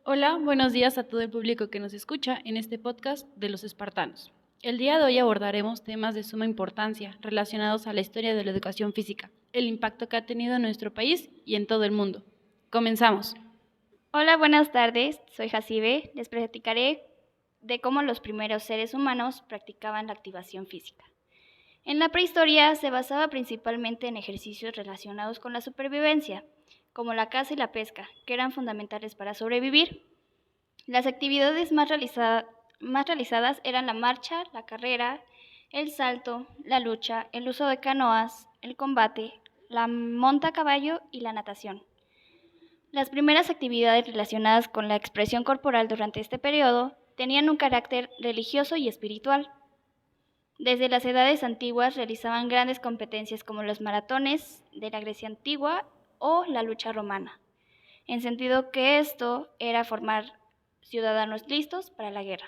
Hola, buenos días a todo el público que nos escucha en este podcast de los espartanos. El día de hoy abordaremos temas de suma importancia relacionados a la historia de la educación física, el impacto que ha tenido en nuestro país y en todo el mundo. Comenzamos. Hola, buenas tardes. Soy Jacibe. Les platicaré de cómo los primeros seres humanos practicaban la activación física. En la prehistoria se basaba principalmente en ejercicios relacionados con la supervivencia, como la caza y la pesca, que eran fundamentales para sobrevivir. Las actividades más realizadas eran la marcha, la carrera, el salto, la lucha, el uso de canoas, el combate, la monta a caballo y la natación. Las primeras actividades relacionadas con la expresión corporal durante este periodo tenían un carácter religioso y espiritual. Desde las edades antiguas realizaban grandes competencias como los maratones de la Grecia antigua o la lucha romana, en sentido que esto era formar ciudadanos listos para la guerra.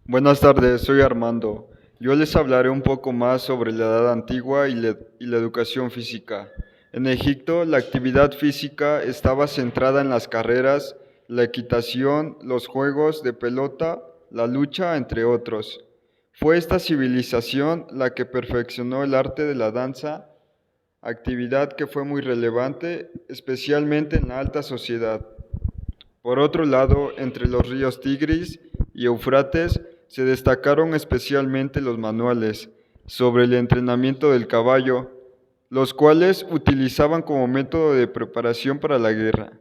Buenas tardes, soy Armando. Yo les hablaré un poco más sobre la edad antigua y la educación física. En Egipto, la actividad física estaba centrada en las carreras, la equitación, los juegos de pelota, la lucha, entre otros. Fue esta civilización la que perfeccionó el arte de la danza, actividad que fue muy relevante, especialmente en la alta sociedad. Por otro lado, entre los ríos Tigris y Eufrates se destacaron especialmente los manuales sobre el entrenamiento del caballo, los cuales utilizaban como método de preparación para la guerra.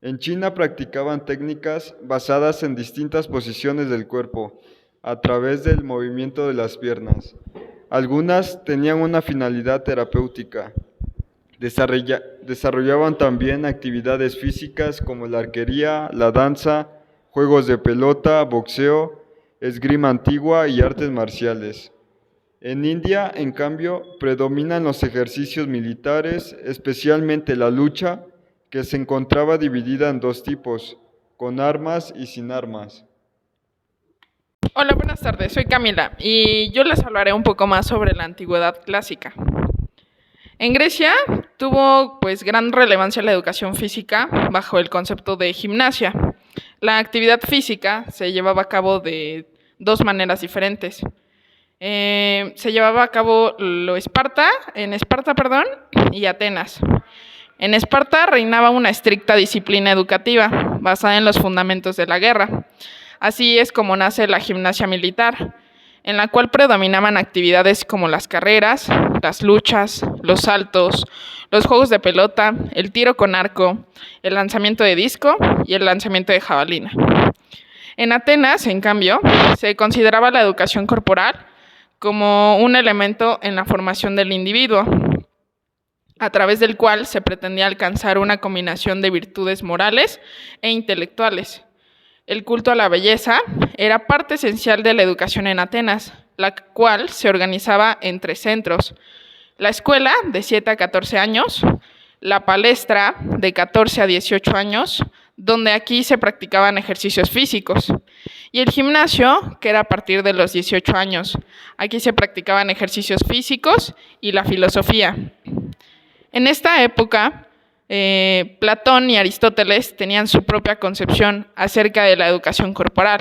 En China practicaban técnicas basadas en distintas posiciones del cuerpo, a través del movimiento de las piernas. Algunas tenían una finalidad terapéutica. Desarrollaban también actividades físicas como la arquería, la danza, juegos de pelota, boxeo, esgrima antigua y artes marciales. En India, en cambio, predominan los ejercicios militares, especialmente la lucha, que se encontraba dividida en dos tipos, con armas y sin armas. Hola, buenas tardes, soy Camila y yo les hablaré un poco más sobre la antigüedad clásica. En Grecia tuvo gran relevancia la educación física bajo el concepto de gimnasia. La actividad física se llevaba a cabo de dos maneras diferentes. Se llevaba a cabo en Esparta, y Atenas. En Esparta reinaba una estricta disciplina educativa basada en los fundamentos de la guerra. Así es como nace la gimnasia militar, en la cual predominaban actividades como las carreras, las luchas, los saltos, los juegos de pelota, el tiro con arco, el lanzamiento de disco y el lanzamiento de jabalina. En Atenas, en cambio, se consideraba la educación corporal como un elemento en la formación del individuo, a través del cual se pretendía alcanzar una combinación de virtudes morales e intelectuales. El culto a la belleza era parte esencial de la educación en Atenas, la cual se organizaba en 3 centros: la escuela de 7 a 14 años, la palestra de 14 a 18 años, donde aquí se practicaban ejercicios físicos, y el gimnasio, que era a partir de los 18 años. Aquí se practicaban ejercicios físicos y la filosofía. En esta época, Platón y Aristóteles tenían su propia concepción acerca de la educación corporal.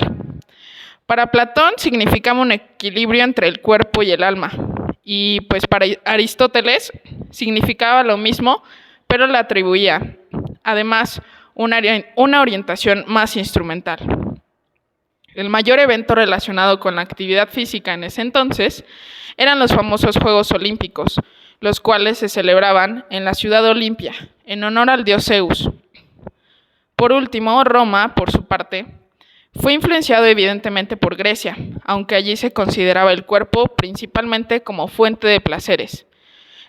Para Platón significaba un equilibrio entre el cuerpo y el alma, y para Aristóteles significaba lo mismo, pero le atribuía, además, una orientación más instrumental. El mayor evento relacionado con la actividad física en ese entonces eran los famosos Juegos Olímpicos, los cuales se celebraban en la ciudad de Olimpia, en honor al dios Zeus. Por último, Roma, por su parte, fue influenciado evidentemente por Grecia, aunque allí se consideraba el cuerpo principalmente como fuente de placeres.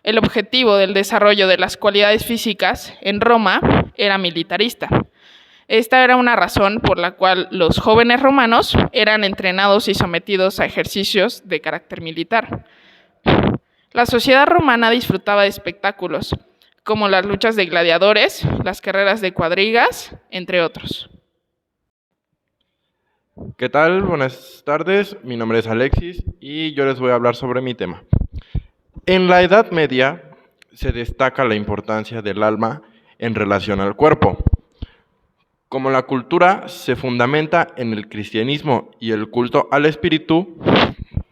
El objetivo del desarrollo de las cualidades físicas en Roma era militarista. Esta era una razón por la cual los jóvenes romanos eran entrenados y sometidos a ejercicios de carácter militar. La sociedad romana disfrutaba de espectáculos, como las luchas de gladiadores, las carreras de cuadrigas, entre otros. ¿Qué tal? Buenas tardes, mi nombre es Alexis y yo les voy a hablar sobre mi tema. En la Edad Media se destaca la importancia del alma en relación al cuerpo. Como la cultura se fundamenta en el cristianismo y el culto al espíritu,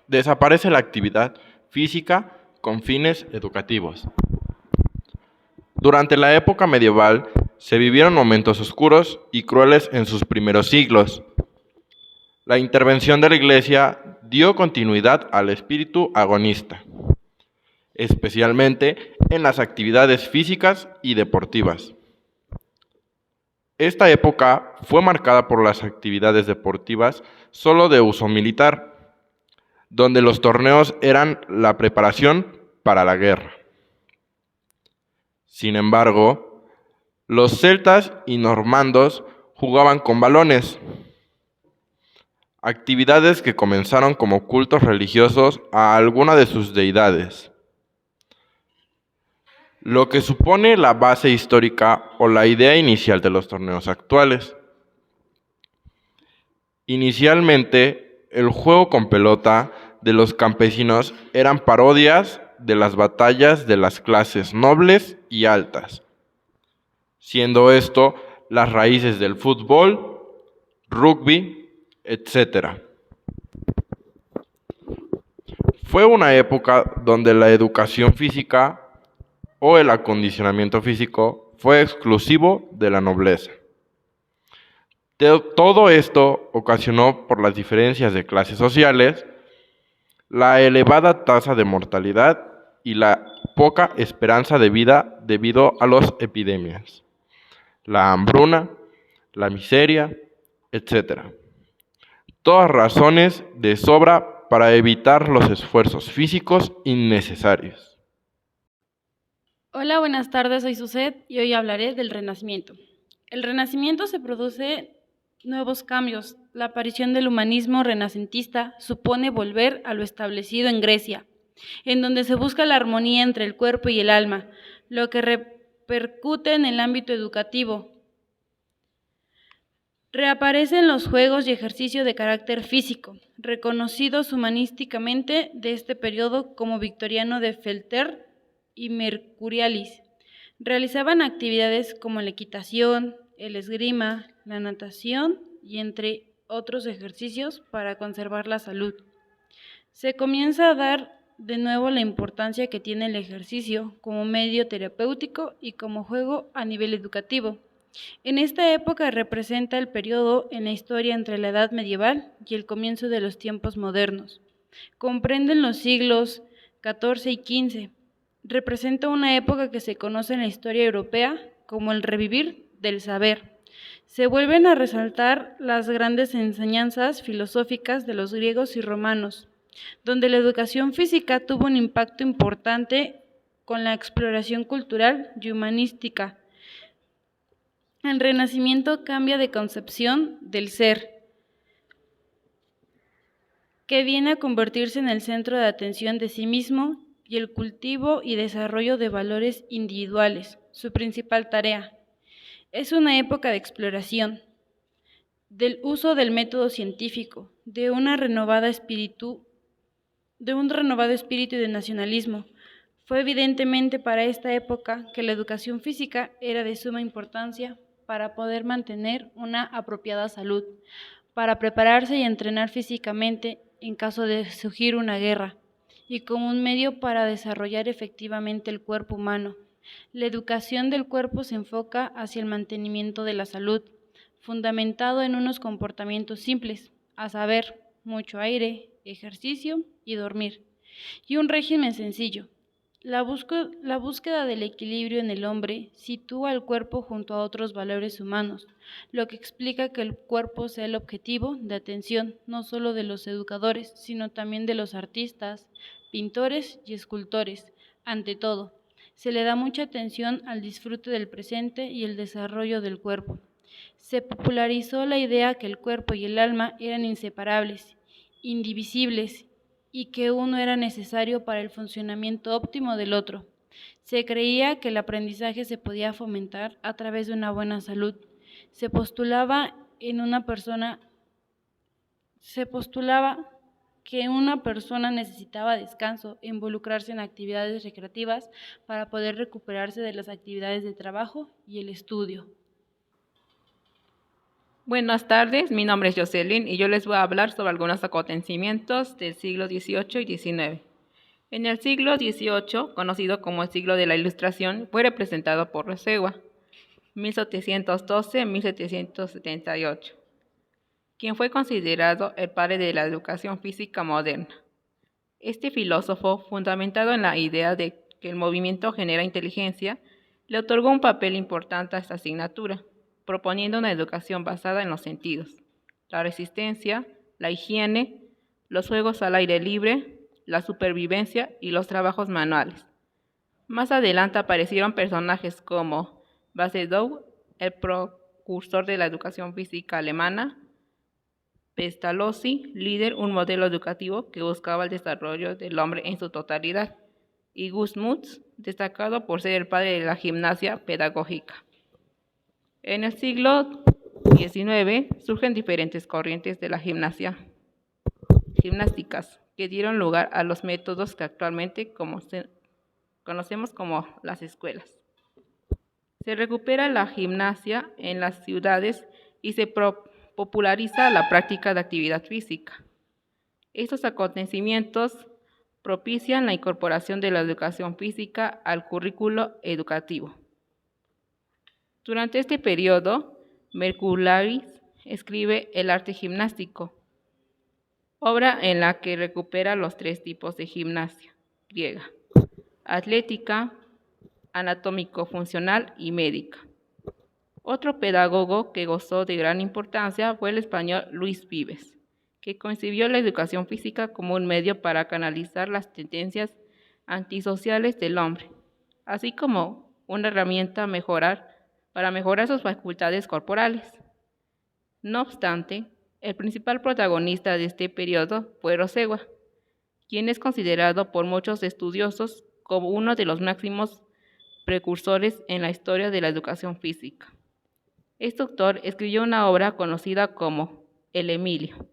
desaparece la actividad física con fines educativos. Durante la época medieval se vivieron momentos oscuros y crueles en sus primeros siglos. La intervención de la Iglesia dio continuidad al espíritu agonista, especialmente en las actividades físicas y deportivas. Esta época fue marcada por las actividades deportivas solo de uso militar, donde los torneos eran la preparación para la guerra. Sin embargo, los celtas y normandos jugaban con balones, actividades que comenzaron como cultos religiosos a alguna de sus deidades, lo que supone la base histórica o la idea inicial de los torneos actuales. Inicialmente, el juego con pelota de los campesinos eran parodias de las batallas de las clases nobles y altas, siendo esto las raíces del fútbol, rugby, etc. Fue una época donde la educación física o el acondicionamiento físico fue exclusivo de la nobleza. Todo esto ocasionó por las diferencias de clases sociales, la elevada tasa de mortalidad y la poca esperanza de vida debido a las epidemias, la hambruna, la miseria, etc. Todas razones de sobra para evitar los esfuerzos físicos innecesarios. Hola, buenas tardes, soy Suset y hoy hablaré del Renacimiento. El Renacimiento se produce nuevos cambios. La aparición del humanismo renacentista supone volver a lo establecido en Grecia, en donde se busca la armonía entre el cuerpo y el alma, lo que repercute en el ámbito educativo. Reaparecen los juegos y ejercicios de carácter físico, reconocidos humanísticamente de este periodo como Victoriano de Felter y Mercurialis. Realizaban actividades como la equitación, el esgrima, la natación y entre otros ejercicios para conservar la salud. Se comienza a dar de nuevo la importancia que tiene el ejercicio como medio terapéutico y como juego a nivel educativo. En esta época representa el periodo en la historia entre la Edad Medieval y el comienzo de los tiempos modernos. Comprenden los siglos XIV y XV. Representa una época que se conoce en la historia europea como el revivir del saber. Se vuelven a resaltar las grandes enseñanzas filosóficas de los griegos y romanos, donde la educación física tuvo un impacto importante con la exploración cultural y humanística. El Renacimiento cambia de concepción del ser, que viene a convertirse en el centro de atención de sí mismo y el cultivo y desarrollo de valores individuales, su principal tarea. Es una época de exploración, del uso del método científico, de un renovado espíritu y de nacionalismo. Fue evidentemente para esta época que la educación física era de suma importancia para poder mantener una apropiada salud, para prepararse y entrenar físicamente en caso de surgir una guerra, y como un medio para desarrollar efectivamente el cuerpo humano. La educación del cuerpo se enfoca hacia el mantenimiento de la salud, fundamentado en unos comportamientos simples, a saber, mucho aire, ejercicio y dormir, y un régimen sencillo. La búsqueda del equilibrio en el hombre sitúa al cuerpo junto a otros valores humanos, lo que explica que el cuerpo sea el objetivo de atención no solo de los educadores, sino también de los artistas, pintores y escultores. Ante todo, se le da mucha atención al disfrute del presente y el desarrollo del cuerpo. Se popularizó la idea que el cuerpo y el alma eran inseparables, indivisibles, y que uno era necesario para el funcionamiento óptimo del otro. Se creía que el aprendizaje se podía fomentar a través de una buena salud. Se postulaba que una persona necesitaba descanso e involucrarse en actividades recreativas para poder recuperarse de las actividades de trabajo y el estudio. Buenas tardes, mi nombre es Jocelyn y yo les voy a hablar sobre algunos acontecimientos del siglo XVIII y XIX. En el siglo XVIII, conocido como el siglo de la Ilustración, fue representado por Rosegua, 1712-1778, quien fue considerado el padre de la educación física moderna. Este filósofo, fundamentado en la idea de que el movimiento genera inteligencia, le otorgó un papel importante a esta asignatura, proponiendo una educación basada en los sentidos, la resistencia, la higiene, los juegos al aire libre, la supervivencia y los trabajos manuales. Más adelante aparecieron personajes como Basedow, el precursor de la educación física alemana, Pestalozzi, líder, un modelo educativo que buscaba el desarrollo del hombre en su totalidad, y Gustmutz, destacado por ser el padre de la gimnasia pedagógica. En el siglo XIX surgen diferentes corrientes de la gimnásticas que dieron lugar a los métodos que actualmente conocemos como las escuelas. Se recupera la gimnasia en las ciudades y se populariza la práctica de actividad física. Estos acontecimientos propician la incorporación de la educación física al currículo educativo. Durante este periodo, Mercurialis escribe El arte gimnástico, obra en la que recupera los tres tipos de gimnasia griega: atlética, anatómico-funcional y médica. Otro pedagogo que gozó de gran importancia fue el español Luis Vives, que concibió la educación física como un medio para canalizar las tendencias antisociales del hombre, así como una herramienta para mejorar sus facultades corporales. No obstante, el principal protagonista de este periodo fue Rosegua, quien es considerado por muchos estudiosos como uno de los máximos precursores en la historia de la educación física. Este autor escribió una obra conocida como El Emilio.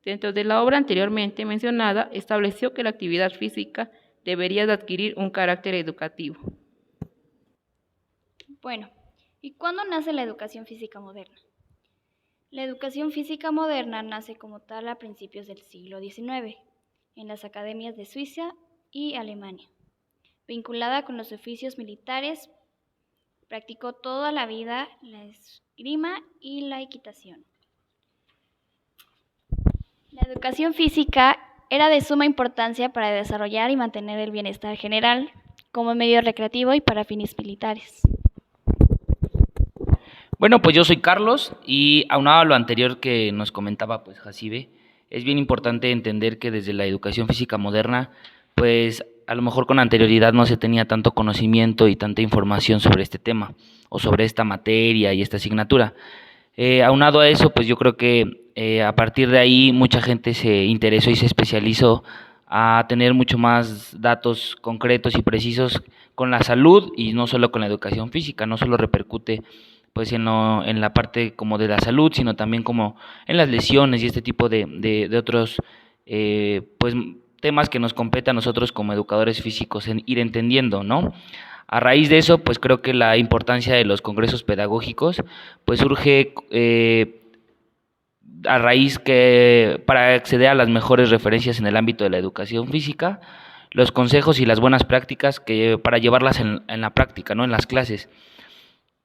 Dentro de la obra anteriormente mencionada, estableció que la actividad física debería de adquirir un carácter educativo. Bueno, ¿y cuándo nace la educación física moderna? La educación física moderna nace como tal a principios del siglo XIX, en las academias de Suiza y Alemania. Vinculada con los oficios militares, practicó toda la vida la esgrima y la equitación. La educación física era de suma importancia para desarrollar y mantener el bienestar general como medio recreativo y para fines militares. Bueno, pues yo soy Carlos y aunado a lo anterior que nos comentaba pues Jacibe, es bien importante entender que desde la educación física moderna, pues a lo mejor con anterioridad no se tenía tanto conocimiento y tanta información sobre este tema o sobre esta materia y esta asignatura. Aunado a eso, pues yo creo que a partir de ahí mucha gente se interesó y se especializó a tener mucho más datos concretos y precisos con la salud y no solo con la educación física, no solo repercute pues en la parte como de la salud, sino también como en las lesiones y este tipo de otros pues temas que nos compete a nosotros como educadores físicos en ir entendiendo, ¿no? A raíz de eso, pues creo que la importancia de los congresos pedagógicos pues surge a raíz que para acceder a las mejores referencias en el ámbito de la educación física, los consejos y las buenas prácticas para llevarlas en la práctica, ¿no? En las clases.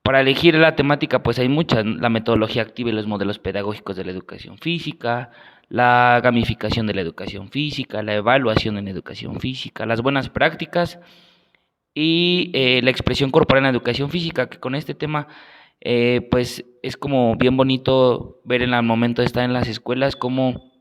Para elegir la temática, pues hay muchas: la metodología activa y los modelos pedagógicos de la educación física, la gamificación de la educación física, la evaluación en educación física, las buenas prácticas y la expresión corporal en la educación física, que con este tema pues es como bien bonito ver en el momento de estar en las escuelas cómo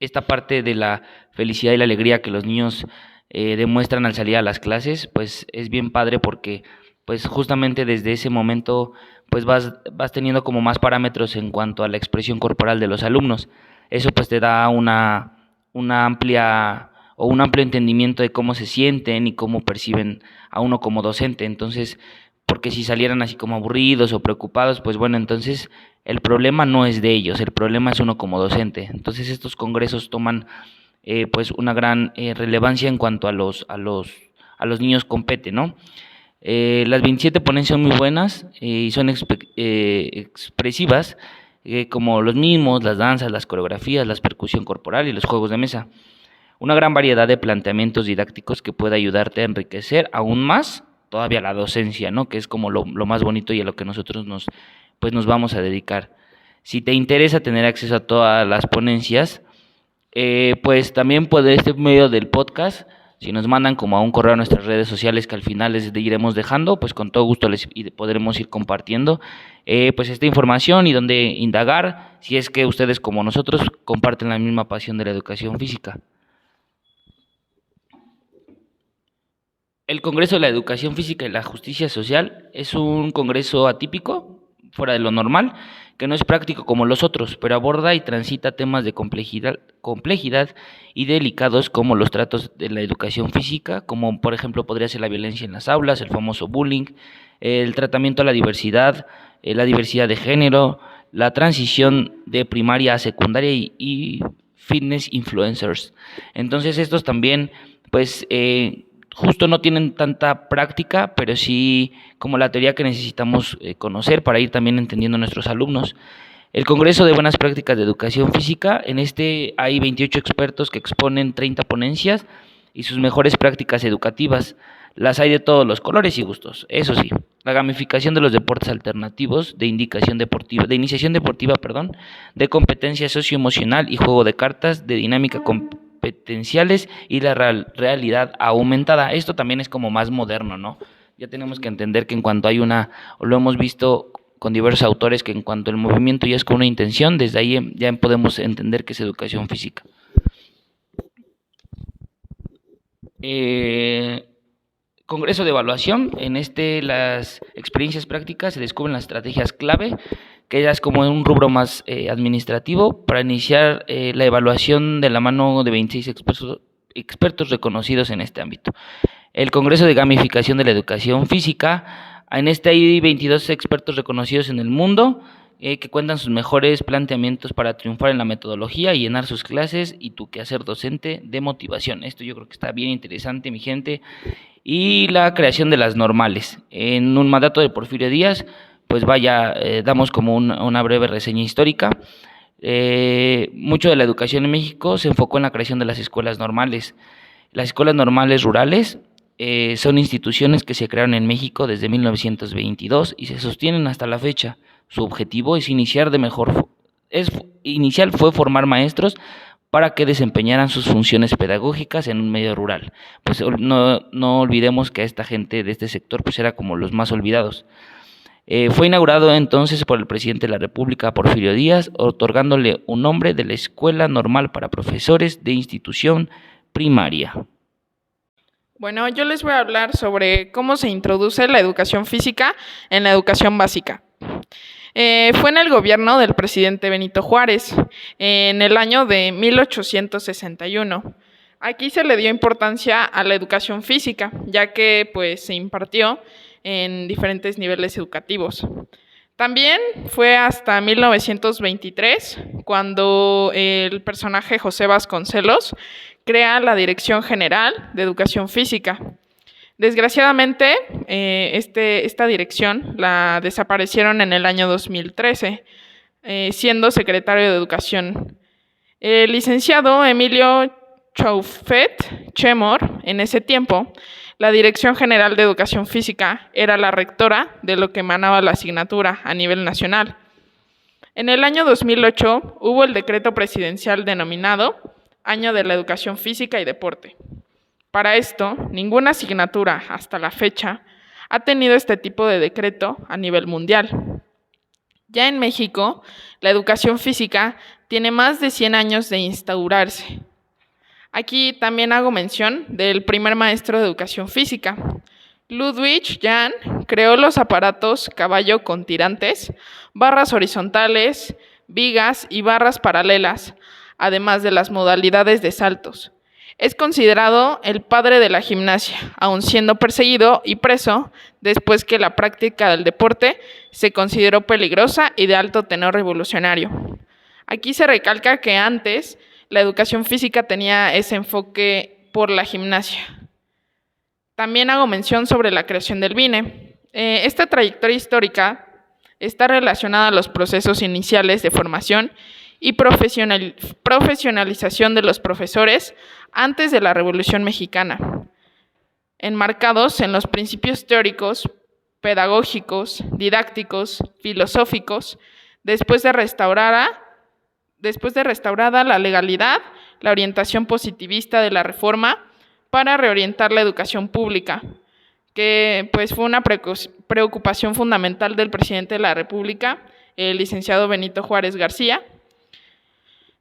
esta parte de la felicidad y la alegría que los niños demuestran al salir a las clases, pues es bien padre porque pues justamente desde ese momento pues vas teniendo como más parámetros en cuanto a la expresión corporal de los alumnos. Eso pues te da un amplio entendimiento de cómo se sienten y cómo perciben a uno como docente. Entonces, porque si salieran así como aburridos o preocupados, pues bueno, entonces el problema no es de ellos, el problema es uno como docente. Entonces estos congresos toman pues una gran relevancia en cuanto a los niños compete, ¿no? Las 27 ponencias son muy buenas y son expresivas como los mimos, las danzas, las coreografías, la percusión corporal y los juegos de mesa. Una gran variedad de planteamientos didácticos que puede ayudarte a enriquecer aún más todavía la docencia, ¿no? Que es como lo más bonito y a lo que nosotros nos vamos a dedicar. Si te interesa tener acceso a todas las ponencias, pues también por este medio del podcast, si nos mandan como a un correo a nuestras redes sociales que al final les iremos dejando, pues con todo gusto les podremos ir compartiendo pues esta información y donde indagar, si es que ustedes como nosotros comparten la misma pasión de la educación física. El Congreso de la Educación Física y la Justicia Social es un congreso atípico, fuera de lo normal, que no es práctico como los otros, pero aborda y transita temas de complejidad y delicados como los tratos de la educación física, como por ejemplo podría ser la violencia en las aulas, el famoso bullying, el tratamiento a la diversidad de género, la transición de primaria a secundaria y fitness influencers. Entonces estos también, pues, justo no tienen tanta práctica, pero sí como la teoría que necesitamos conocer para ir también entendiendo a nuestros alumnos. El Congreso de Buenas Prácticas de Educación Física, en este hay 28 expertos que exponen 30 ponencias y sus mejores prácticas educativas. Las hay de todos los colores y gustos. Eso sí, la gamificación de los deportes alternativos, de iniciación deportiva, de competencia socioemocional y juego de cartas, de dinámica competenciales y la realidad aumentada. Esto también es como más moderno, ¿no? Ya tenemos que entender que en cuanto hay lo hemos visto con diversos autores, que en cuanto el movimiento ya es con una intención, desde ahí ya podemos entender que es educación física. Congreso de evaluación, en las experiencias prácticas se descubren las estrategias clave, que ya es como un rubro más administrativo, para iniciar la evaluación de la mano de 26 expertos reconocidos en este ámbito. El Congreso de Gamificación de la Educación Física, en este hay 22 expertos reconocidos en el mundo, que cuentan sus mejores planteamientos para triunfar en la metodología y llenar sus clases y tu quehacer docente de motivación. Esto yo creo que está bien interesante, mi gente. Y la creación de las normales. En un mandato de Porfirio Díaz, pues damos como una breve reseña histórica. Mucho de la educación en México se enfocó en la creación de las escuelas normales. Las escuelas normales rurales son instituciones que se crearon en México desde 1922 y se sostienen hasta la fecha. Su objetivo es inicial fue formar maestros para que desempeñaran sus funciones pedagógicas en un medio rural. Pues no olvidemos que a esta gente de este sector pues era como los más olvidados. Fue inaugurado entonces por el presidente de la República, Porfirio Díaz, otorgándole un nombre de la Escuela Normal para Profesores de Institución Primaria. Bueno, yo les voy a hablar sobre cómo se introduce la educación física en la educación básica. Fue en el gobierno del presidente Benito Juárez, en el año de 1861. Aquí se le dio importancia a la educación física, ya que pues, se impartió en diferentes niveles educativos. También fue hasta 1923 cuando el personaje José Vasconcelos crea la Dirección General de Educación Física. Desgraciadamente, esta dirección la desaparecieron en el año 2013, siendo secretario de Educación. El licenciado Emilio Chauffet Chemor, en ese tiempo, la Dirección General de Educación Física era la rectora de lo que emanaba la asignatura a nivel nacional. En el año 2008 hubo el decreto presidencial denominado Año de la Educación Física y Deporte. Para esto, ninguna asignatura hasta la fecha ha tenido este tipo de decreto a nivel mundial. Ya en México, la educación física tiene más de 100 años de instaurarse. Aquí también hago mención del primer maestro de educación física. Ludwig Jahn creó los aparatos caballo con tirantes, barras horizontales, vigas y barras paralelas, además de las modalidades de saltos. Es considerado el padre de la gimnasia, aun siendo perseguido y preso después que la práctica del deporte se consideró peligrosa y de alto tenor revolucionario. Aquí se recalca que antes la educación física tenía ese enfoque por la gimnasia. También hago mención sobre la creación del BINE. Esta trayectoria histórica Está relacionada a los procesos iniciales de formación y profesionalización de los profesores antes de la Revolución Mexicana, enmarcados en los principios teóricos, pedagógicos, didácticos, filosóficos, después de restaurada la legalidad, la orientación positivista de la Reforma para reorientar la educación pública, que pues fue una preocupación fundamental del presidente de la República, el licenciado Benito Juárez García.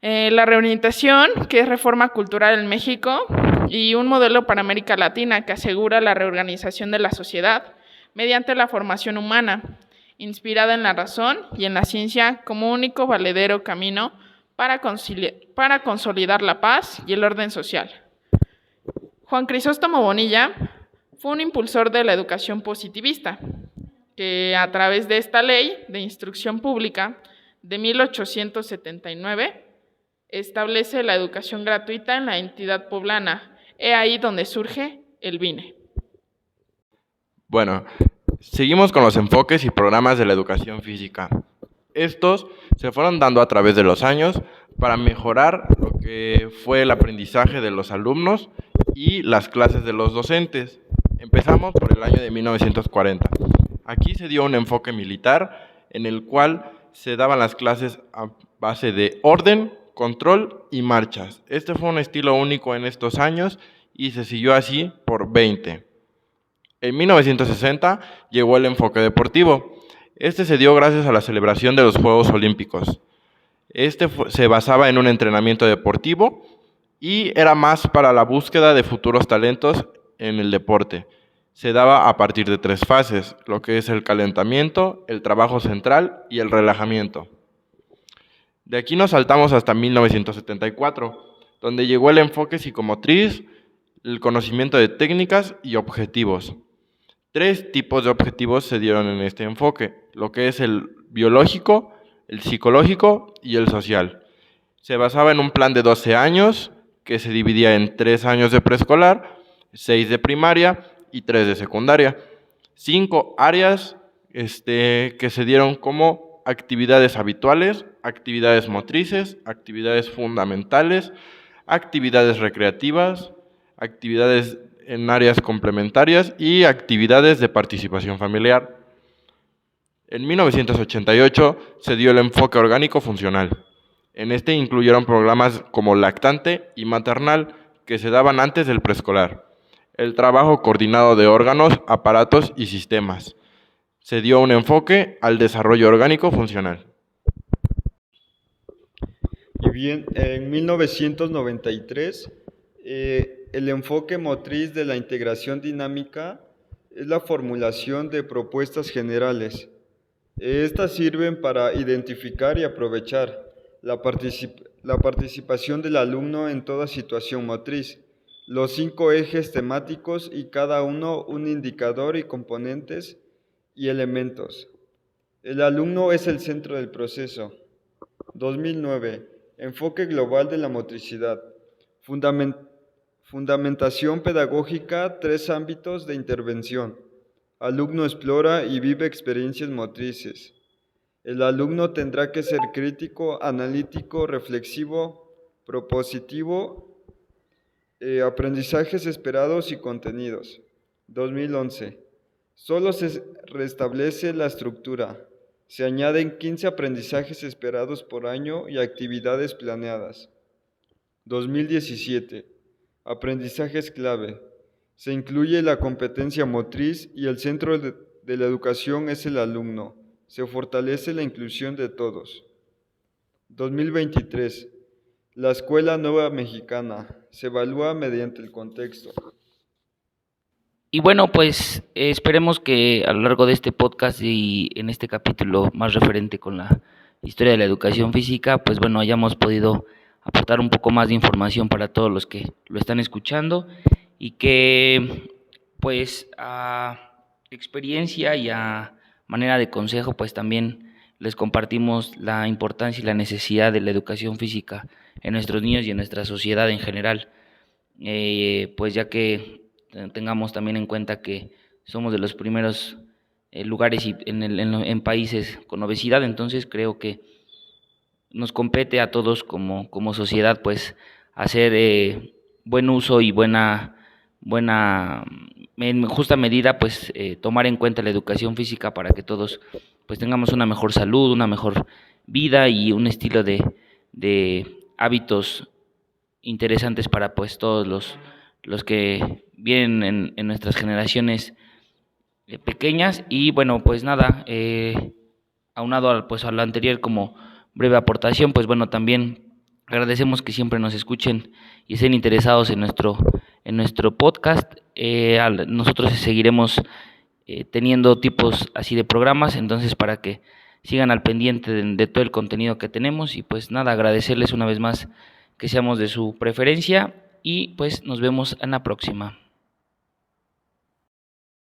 La reorientación, que es reforma cultural en México, y un modelo para América Latina que asegura la reorganización de la sociedad mediante la formación humana, inspirada en la razón y en la ciencia como único valedero camino para consolidar la paz y el orden social. Juan Crisóstomo Bonilla fue un impulsor de la educación positivista, que a través de esta ley de instrucción pública de 1879 establece la educación gratuita en la entidad poblana. He ahí donde surge el BINE. Bueno, seguimos con los enfoques y programas de la educación física. Estos se fueron dando a través de los años para mejorar lo que fue el aprendizaje de los alumnos y las clases de los docentes. Empezamos por el año de 1940. Aquí se dio un enfoque militar en el cual se daban las clases a base de orden, control y marchas. Este fue un estilo único en estos años y se siguió así por 20. En 1960 llegó el enfoque deportivo. Este se dio gracias a la celebración de los Juegos Olímpicos. Se basaba en un entrenamiento deportivo y era más para la búsqueda de futuros talentos en el deporte. Se daba a partir de 3 fases, lo que es el calentamiento, el trabajo central y el relajamiento. De aquí nos saltamos hasta 1974, donde llegó el enfoque psicomotriz, el conocimiento de técnicas y objetivos. 3 tipos de objetivos se dieron en este enfoque, lo que es el biológico, el psicológico y el social. Se basaba en un plan de 12 años, que se dividía en 3 años de preescolar, 6 de primaria y 3 de secundaria. 5 áreas que se dieron como actividades habituales, actividades motrices, actividades fundamentales, actividades recreativas, actividades en áreas complementarias y actividades de participación familiar. En 1988 se dio el enfoque orgánico funcional. En este incluyeron programas como lactante y maternal que se daban antes del preescolar. El trabajo coordinado de órganos, aparatos y sistemas. Se dio un enfoque al desarrollo orgánico funcional. Y bien, en 1993, el enfoque motriz de la integración dinámica es la formulación de propuestas generales. Estas sirven para identificar y aprovechar la participación del alumno en toda situación motriz, los 5 ejes temáticos y cada uno un indicador y componentes y elementos. El alumno es el centro del proceso. 2009. Enfoque global de la motricidad. Fundamentación pedagógica, 3 ámbitos de intervención. Alumno explora y vive experiencias motrices. El alumno tendrá que ser crítico, analítico, reflexivo, propositivo, aprendizajes esperados y contenidos. 2011. Solo se restablece la estructura. Se añaden 15 aprendizajes esperados por año y actividades planeadas. 2017. Aprendizajes clave. Se incluye la competencia motriz y el centro de la educación es el alumno. Se fortalece la inclusión de todos. 2023. La Escuela Nueva Mexicana. Se evalúa mediante el contexto. Y bueno, pues esperemos que a lo largo de este podcast y en este capítulo más referente con la historia de la educación física, pues bueno, hayamos podido aportar un poco más de información para todos los que lo están escuchando y que pues a experiencia y a manera de consejo pues también les compartimos la importancia y la necesidad de la educación física en nuestros niños y en nuestra sociedad en general, pues ya que tengamos también en cuenta que somos de los primeros lugares y en países con obesidad. Entonces creo que nos compete a todos como sociedad pues hacer buen uso y en justa medida pues tomar en cuenta la educación física para que todos pues tengamos una mejor salud, una mejor vida y un estilo de hábitos interesantes para pues todos los que vienen en nuestras generaciones pequeñas. Y bueno, pues nada, aunado pues a lo anterior como breve aportación, pues bueno, también agradecemos que siempre nos escuchen y estén interesados en nuestro podcast. Nosotros seguiremos teniendo tipos así de programas, entonces para que sigan al pendiente de todo el contenido que tenemos. Y pues nada, agradecerles una vez más que seamos de su preferencia y pues nos vemos en la próxima.